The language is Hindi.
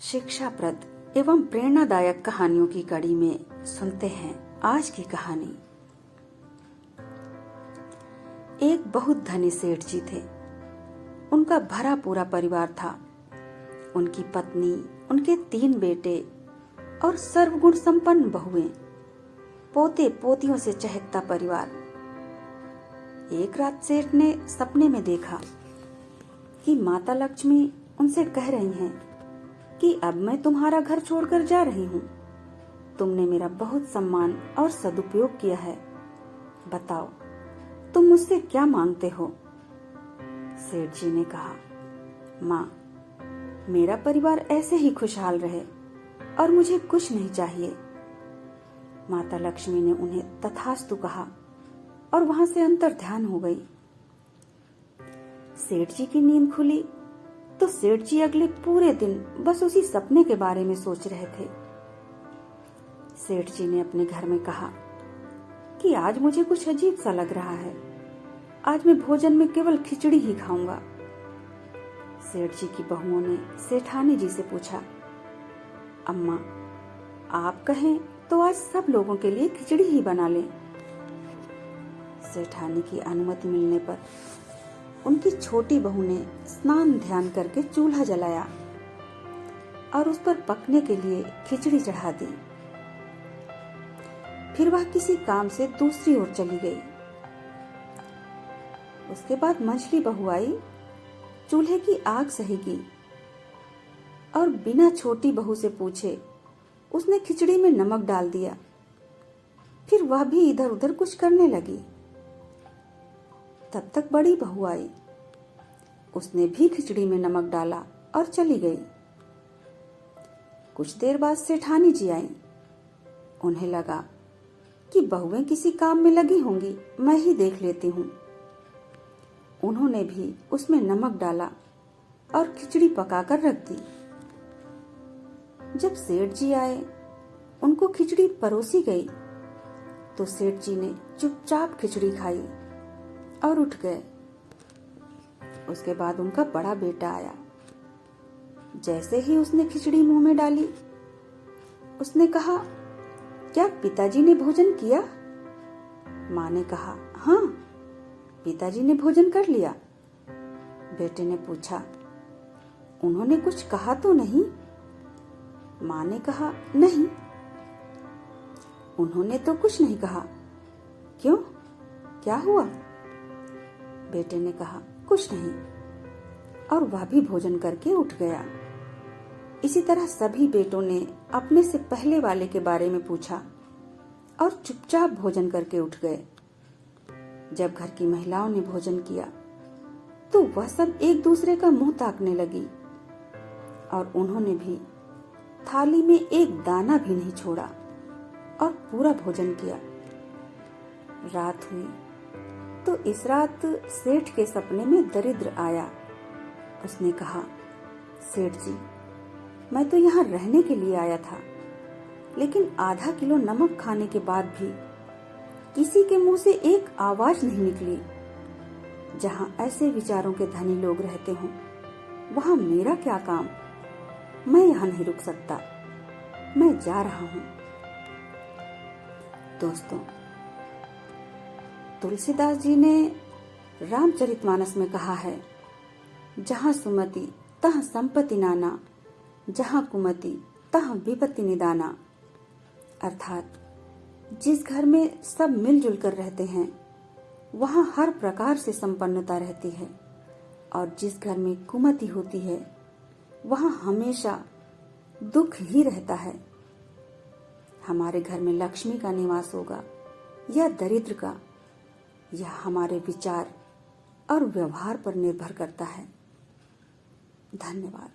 शिक्षाप्रद एवं प्रेरणादायक कहानियों की कड़ी में सुनते हैं आज की कहानी। एक बहुत धनी सेठ जी थे। उनका भरा पूरा परिवार था। उनकी पत्नी, उनके 3 बेटे और सर्वगुण संपन्न बहुएं, पोते पोतियों से चहकता परिवार। एक रात सेठ ने सपने में देखा कि माता लक्ष्मी उनसे कह रही हैं कि अब मैं तुम्हारा घर छोड़कर जा रही हूँ। तुमने मेरा बहुत सम्मान और सदुपयोग किया है। बताओ, तुम मुझसे क्या मांगते हो? सेठ जी ने कहा, माँ, मेरा परिवार ऐसे ही खुशहाल रहे और मुझे कुछ नहीं चाहिए। माता लक्ष्मी ने उन्हें तथास्तु कहा और वहां से अंतर्ध्यान हो गई। सेठ जी की नींद खुली तो सेठ जी अगले पूरे दिन बस उसी सपने के बारे में सोच रहे थे। सेठ जी ने अपने घर में कहा कि आज मुझे कुछ अजीब सा लग रहा है। आज मैं भोजन में केवल खिचड़ी ही खाऊंगा। सेठ जी की बहुओं ने सेठानी जी से पूछा, अम्मा, आप कहें तो आज सब लोगों के लिए खिचड़ी ही बना लें। सेठानी की अनुमति मिलने पर उनकी छोटी बहू ने स्नान ध्यान करके चूल्हा जलाया और उस पर पकने के लिए खिचड़ी चढ़ा दी। फिर वह किसी काम से दूसरी ओर चली गई। उसके बाद मंझली बहू आई, चूल्हे की आग सहेगी और बिना छोटी बहू से पूछे उसने खिचड़ी में नमक डाल दिया। फिर वह भी इधर उधर कुछ करने लगी। तब तक बड़ी बहू आई। उसने भी खिचड़ी में नमक डाला और चली गई। कुछ देर बाद सेठानी जी आई। उन्हें लगा कि बहुएं किसी काम में लगी होंगी, मैं ही देख लेती हूँ। उन्होंने भी उसमें नमक डाला और खिचड़ी पकाकर रख दी। जब सेठ जी आए, उनको खिचड़ी परोसी गई तो सेठ जी ने चुपचाप खिचड़ी खाई और उठ गए। उसके बाद उनका बड़ा बेटा आया। जैसे ही उसने खिचड़ी मुंह में डाली, उसने कहा, क्या पिताजी ने भोजन किया? माँ ने कहा, हाँ, पिताजी ने भोजन कर लिया। बेटे ने पूछा, उन्होंने कुछ कहा तो नहीं? माँ ने कहा, नहीं, उन्होंने तो कुछ नहीं कहा। क्यों, क्या हुआ? बेटे ने कहा, कुछ नहीं, और वह भी भोजन करके उठ गया। इसी तरह सभी बेटों ने अपने से पहले वाले के बारे में पूछा और चुपचाप भोजन करके उठ गए। जब घर की महिलाओं ने भोजन किया तो वह सब एक दूसरे का मुंह ताकने लगी और उन्होंने भी थाली में एक दाना भी नहीं छोड़ा और पूरा भोजन किया। रात हुई तो इस रात सेठ के सपने में दरिद्र आया। उसने कहा, सेठ जी, मैं तो यहाँ रहने के लिए आया था, लेकिन आधा किलो नमक खाने के बाद भी किसी के मुंह से एक आवाज नहीं निकली। जहाँ ऐसे विचारों के धनी लोग रहते हों, वहाँ मेरा क्या काम? मैं यहाँ नहीं रुक सकता, मैं जा रहा हूँ। दोस्तों, तुलसीदास जी ने रामचरितमानस में कहा है, जहाँ सुमति तहाँ संपत्ति नाना, जहाँ कुमति तहाँ विपत्ति निदाना। अर्थात जिस घर में सब मिलजुल कर रहते हैं, वहाँ हर प्रकार से संपन्नता रहती है, और जिस घर में कुमति होती है, वहाँ हमेशा दुख ही रहता है। हमारे घर में लक्ष्मी का निवास होगा या दरिद्र का, यह हमारे विचार और व्यवहार पर निर्भर करता है। धन्यवाद।